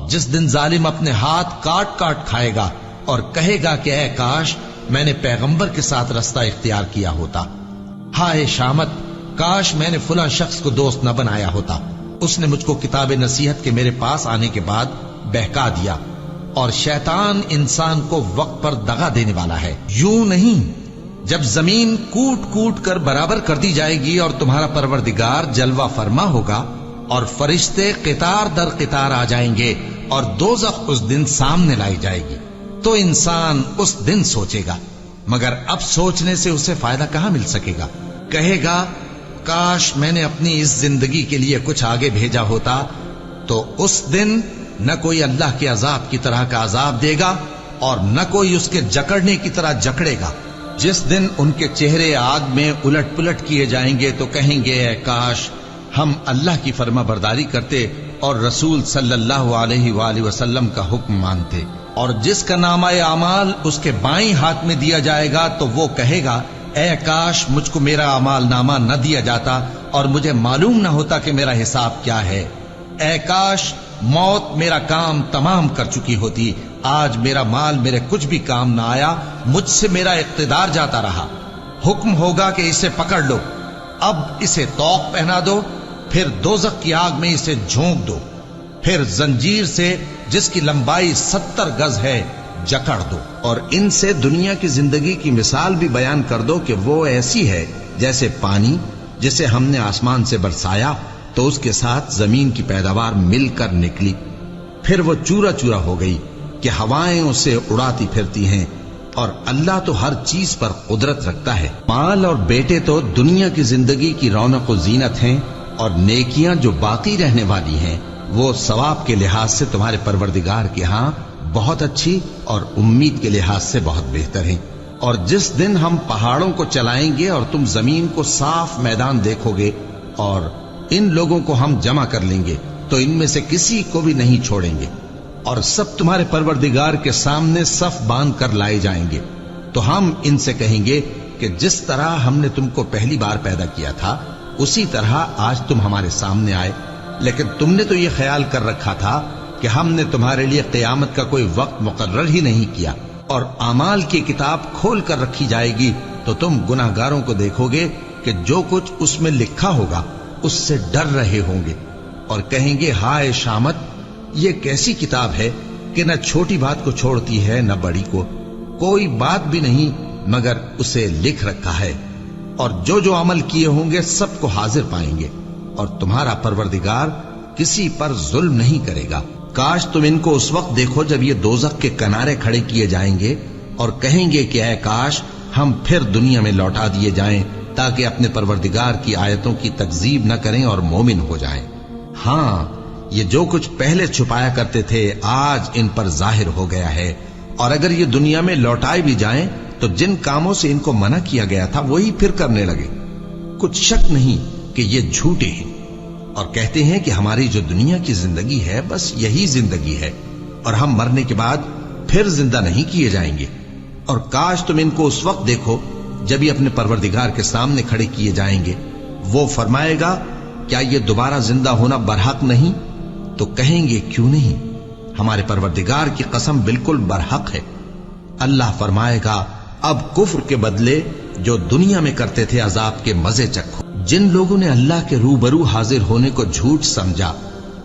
جس دن ظالم اپنے ہاتھ کاٹ کاٹ کھائے گا اور کہے گا کہ اے کاش میں نے پیغمبر کے ساتھ رستہ اختیار کیا ہوتا، ہائے شامت کاش میں نے فلاں شخص کو دوست نہ بنایا ہوتا، اس نے مجھ کو کتاب نصیحت کے میرے پاس آنے کے بعد بہکا دیا۔ اور شیطان انسان کو وقت پر دغا دینے والا ہے۔ یوں نہیں، جب زمین کوٹ کوٹ کر برابر کر دی جائے گی اور تمہارا پروردگار جلوہ فرما ہوگا اور فرشتے قطار در قطار آ جائیں گے اور دوزخ اس دن سامنے لائی جائے گی، تو انسان اس دن سوچے گا، مگر اب سوچنے سے اسے فائدہ کہاں مل سکے گا؟ کہے گا کاش میں نے اپنی اس زندگی کے لیے کچھ آگے بھیجا ہوتا، تو اس دن نہ کوئی اللہ کے عذاب کی طرح کا عذاب دے گا اور نہ کوئی اس کے جکڑنے کی طرح جکڑے گا۔ جس دن ان کے چہرے آگ میں الٹ پلٹ کیے جائیں گے تو کہیں گے اے کاش ہم اللہ کی فرما برداری کرتے اور رسول صلی اللہ علیہ وآلہ وسلم کا حکم مانتے۔ اور جس کا نامہ اعمال اس کے بائیں ہاتھ میں دیا جائے گا تو وہ کہے گا اے کاش مجھ کو میرا اعمال نامہ نہ دیا جاتا اور مجھے معلوم نہ ہوتا کہ میرا حساب کیا ہے۔ اے کاش موت میرا کام تمام کر چکی ہوتی، آج میرا مال میرے کچھ بھی کام نہ آیا، مجھ سے میرا اقتدار جاتا رہا۔ حکم ہوگا کہ اسے پکڑ لو، اب اسے طوق پہنا دو، پھر دوزخ کی آگ میں اسے جھونک دو، پھر زنجیر سے جس کی لمبائی 70 گز ہے جکڑ دو۔ اور ان سے دنیا کی زندگی کی مثال بھی بیان کر دو کہ وہ ایسی ہے جیسے پانی جسے ہم نے آسمان سے برسایا تو اس کے ساتھ زمین کی پیداوار مل کر نکلی، پھر وہ چورا چورا ہو گئی کہ ہوائیں اسے اڑاتی پھرتی ہیں، اور اللہ تو ہر چیز پر قدرت رکھتا ہے۔ مال اور بیٹے تو دنیا کی زندگی کی رونق و زینت ہیں، اور نیکیاں جو باقی رہنے والی ہیں وہ ثواب کے لحاظ سے تمہارے پروردگار کے ہاں بہت اچھی اور امید کے لحاظ سے بہت بہتر ہیں۔ اور جس دن ہم پہاڑوں کو چلائیں گے اور تم زمین کو صاف میدان دیکھو گے اور ان لوگوں کو ہم جمع کر لیں گے تو ان میں سے کسی کو بھی نہیں چھوڑیں گے، اور سب تمہارے پروردگار کے سامنے صف باندھ کر لائے جائیں گے، تو ہم ان سے کہیں گے کہ جس طرح ہم نے تم کو پہلی بار پیدا کیا تھا اسی طرح آج تم ہمارے سامنے آئے، لیکن تم نے تو یہ خیال کر رکھا تھا کہ ہم نے تمہارے لیے قیامت کا کوئی وقت مقرر ہی نہیں کیا، اور اعمال کی کتاب کھول کر رکھی جائے گی تو تم گناہگاروں کو دیکھو گے کہ جو کچھ اس میں لکھا ہوگا اس سے ڈر رہے ہوں گے، اور کہیں گے ہائے شامت یہ کیسی کتاب ہے کہ نہ چھوٹی بات کو چھوڑتی ہے نہ بڑی کو، کوئی بات بھی نہیں مگر اسے لکھ رکھا ہے، اور جو جو عمل کیے ہوں گے سب کو حاضر پائیں گے، اور تمہارا پروردگار کسی پر ظلم نہیں کرے گا۔ کاش تم ان کو اس وقت دیکھو جب یہ دوزخ کے کنارے کھڑے کیے جائیں گے اور کہیں گے کہ اے کاش ہم پھر دنیا میں لوٹا دیے جائیں تاکہ اپنے پروردگار کی آیتوں کی تکذیب نہ کریں اور مومن ہو جائیں۔ ہاں یہ جو کچھ پہلے چھپایا کرتے تھے آج ان پر ظاہر ہو گیا ہے، اور اگر یہ دنیا میں لوٹائے بھی جائیں تو جن کاموں سے ان کو منع کیا گیا تھا وہی پھر کرنے لگے۔ کچھ شک نہیں کہ یہ جھوٹے ہیں، اور کہتے ہیں کہ ہماری جو دنیا کی زندگی ہے بس یہی زندگی ہے، اور ہم مرنے کے بعد پھر زندہ نہیں کیے جائیں گے۔ اور کاش تم ان کو اس وقت دیکھو جب یہ اپنے پروردگار کے سامنے کھڑے کیے جائیں گے، وہ فرمائے گا کیا یہ دوبارہ زندہ ہونا برحق نہیں؟ تو کہیں گے کیوں نہیں، ہمارے پروردگار کی قسم بالکل برحق ہے۔ اللہ فرمائے گا اب کفر کے بدلے جو دنیا میں کرتے تھے عذاب کے مزے چکھو۔ جن لوگوں نے اللہ کے روبرو حاضر ہونے کو جھوٹ سمجھا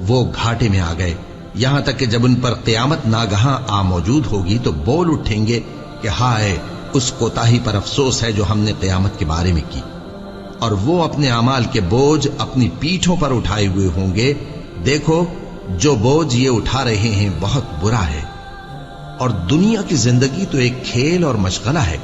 وہ گھاٹے میں آ گئے، یہاں تک کہ جب ان پر قیامت ناگہاں آ موجود ہوگی تو بول اٹھیں گے کہ ہائے اس کوتاہی پر افسوس ہے جو ہم نے قیامت کے بارے میں کی، اور وہ اپنے اعمال کے بوجھ اپنی پیٹھوں پر اٹھائے ہوئے ہوں گے، دیکھو جو بوجھ یہ اٹھا رہے ہیں بہت برا ہے۔ اور دنیا کی زندگی تو ایک کھیل اور مشغلہ ہے،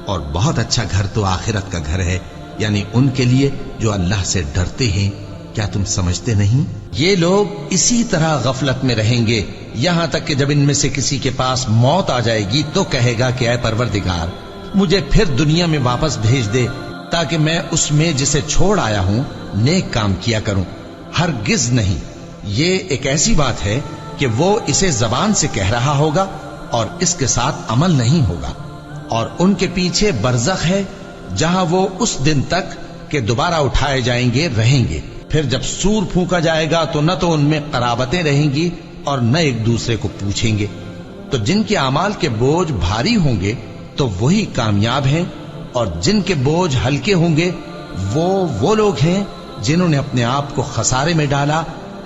اور بہت اچھا گھر تو آخرت کا گھر ہے، یعنی ان کے لیے جو اللہ سے ڈرتے ہیں۔ کیا تم سمجھتے نہیں؟ یہ لوگ اسی طرح غفلت میں رہیں گے یہاں تک کہ جب ان میں سے کسی کے پاس موت آ جائے گی تو کہے گا کہ اے پروردگار مجھے پھر دنیا میں واپس بھیج دے تاکہ میں اس میں جسے چھوڑ آیا ہوں نیک کام کیا کروں۔ ہرگز نہیں، یہ ایک ایسی بات ہے کہ وہ اسے زبان سے کہہ رہا ہوگا اور اس کے ساتھ عمل نہیں ہوگا، اور ان کے پیچھے برزخ ہے جہاں وہ اس دن تک کہ دوبارہ اٹھائے جائیں گے رہیں گے۔ پھر جب سور پھونکا جائے گا تو نہ تو ان میں قرابتیں رہیں گی اور نہ ایک دوسرے کو پوچھیں گے۔ تو جن کے اعمال کے بوجھ بھاری ہوں گے تو وہی کامیاب ہیں، اور جن کے بوجھ ہلکے ہوں گے وہ لوگ ہیں جنہوں نے اپنے آپ کو خسارے میں ڈالا،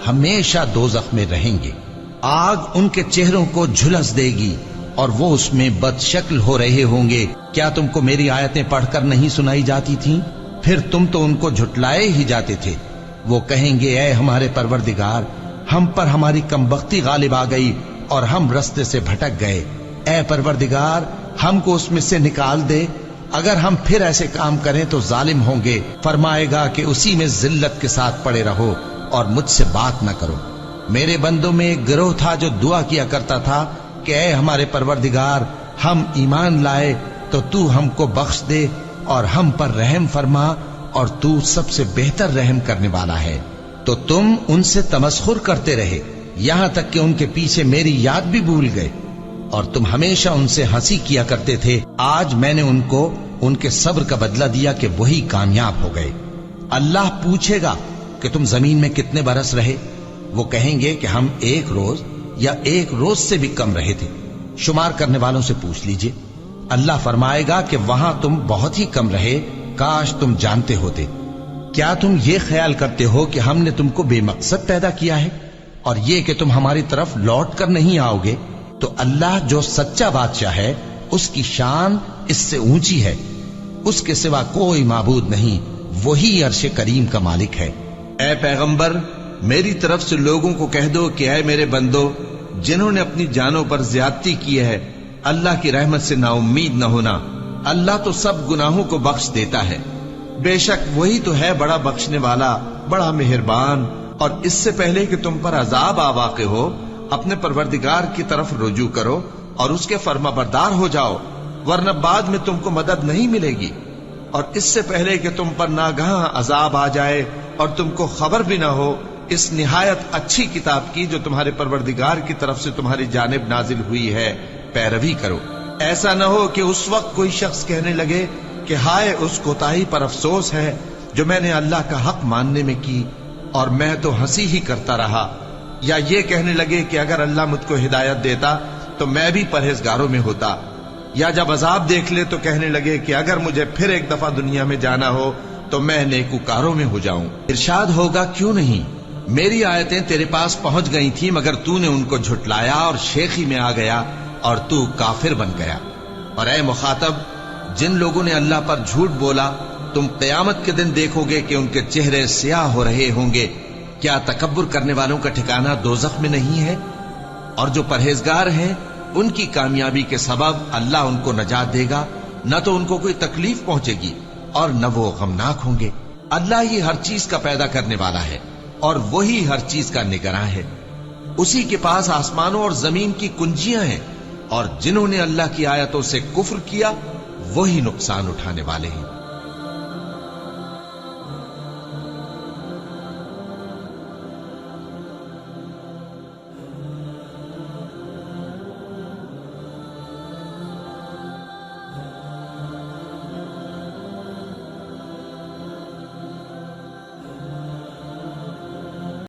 ہمیشہ دوزخ میں رہیں گے۔ آگ ان کے چہروں کو جھلس دے گی اور وہ اس میں بد شکل ہو رہے ہوں گے۔ کیا تم کو میری آیتیں پڑھ کر نہیں سنائی جاتی تھیں؟ پھر تم تو ان کو جھٹلائے ہی جاتے تھے۔ وہ کہیں گے اے ہمارے پروردگار، ہم پر ہماری کمبختی غالب آ گئی اور ہم رستے سے بھٹک گئے۔ اے پروردگار، ہم کو اس میں سے نکال دے، اگر ہم پھر ایسے کام کریں تو ظالم ہوں گے۔ فرمائے گا کہ اسی میں ذلت کے ساتھ پڑے رہو اور مجھ سے بات نہ کرو۔ میرے بندوں میں ایک گروہ تھا جو دعا کیا کرتا تھا کہ اے ہمارے پروردگار، ہم ایمان لائے تو تو ہم کو بخش دے اور ہم پر رحم فرما، اور تو سب سے بہتر رحم کرنے والا ہے۔ تو تم ان سے تمسخر کرتے رہے یہاں تک کہ ان کے پیچھے میری یاد بھی بھول گئے، اور تم ہمیشہ ان سے ہنسی کیا کرتے تھے۔ آج میں نے ان کو ان کے صبر کا بدلہ دیا کہ وہی کامیاب ہو گئے۔ اللہ پوچھے گا کہ تم زمین میں کتنے برس رہے؟ وہ کہیں گے کہ ہم 1 روز یا 1 روز سے بھی کم رہے تھے۔ شمار کرنے والوں سے پوچھ لیجئے۔ اللہ فرمائے گا کہ وہاں تم بہت ہی کم رہے، کاش تم جانتے ہوتے۔ کیا تم یہ خیال کرتے ہو کہ ہم نے تم کو بے مقصد پیدا کیا ہے، اور یہ کہ تم ہماری طرف لوٹ کر نہیں آؤ گے؟ تو اللہ جو سچا بادشاہ ہے، اس کی شان اس سے اونچی ہے، اس کے سوا کوئی معبود نہیں، وہی عرش کریم کا مالک ہے۔ اے پیغمبر، میری طرف سے لوگوں کو کہہ دو کہ اے میرے بندو، جنہوں نے اپنی جانوں پر زیادتی کی ہے، اللہ کی رحمت سے نا امید نہ ہونا۔ اللہ تو سب گناہوں کو بخش دیتا ہے، بے شک وہی تو ہے بڑا بخشنے والا، بڑا مہربان۔ اور اس سے پہلے کہ تم پر عذاب آ واقع ہو، اپنے پروردگار کی طرف رجوع کرو اور اس کے فرما بردار ہو جاؤ، ورنہ بعد میں تم کو مدد نہیں ملے گی۔ اور اس سے پہلے کہ تم پر ناگہاں عذاب آ جائے اور تم کو خبر بھی نہ ہو، اس نہایت اچھی کتاب کی جو تمہارے پروردگار کی طرف سے تمہاری جانب نازل ہوئی ہے پیروی کرو۔ ایسا نہ ہو کہ اس وقت کوئی شخص کہنے لگے کہ ہائے اس کوتاہی پر افسوس ہے جو میں نے اللہ کا حق ماننے میں کی، اور میں تو ہنسی ہی کرتا رہا، یا یہ کہنے لگے کہ اگر اللہ مجھ کو ہدایت دیتا تو میں بھی پرہیزگاروں میں ہوتا، یا جب عذاب دیکھ لے تو کہنے لگے کہ اگر مجھے پھر ایک دفعہ دنیا میں جانا ہو تو میں نیکوکاروں میں ہو جاؤں۔ ارشاد ہوگا کیوں نہیں، میری آیتیں تیرے پاس پہنچ گئی تھی مگر تو نے ان کو جھٹلایا اور شیخی میں آ گیا اور تو کافر بن گیا۔ اور اے مخاطب، جن لوگوں نے اللہ پر جھوٹ بولا، تم قیامت کے دن دیکھو گے کہ ان کے چہرے سیاہ ہو رہے ہوں گے۔ کیا تکبر کرنے والوں کا ٹھکانہ دوزخ میں نہیں ہے؟ اور جو پرہیزگار ہیں ان کی کامیابی کے سبب اللہ ان کو نجات دے گا، نہ تو ان کو کوئی تکلیف پہنچے گی اور نہ وہ غمناک ہوں گے۔ اللہ ہی ہر چیز کا پیدا کرنے والا ہے اور وہی ہر چیز کا نگراں ہے۔ اسی کے پاس آسمانوں اور زمین کی کنجیاں ہیں، اور جنہوں نے اللہ کی آیتوں سے کفر کیا وہی نقصان اٹھانے والے ہیں۔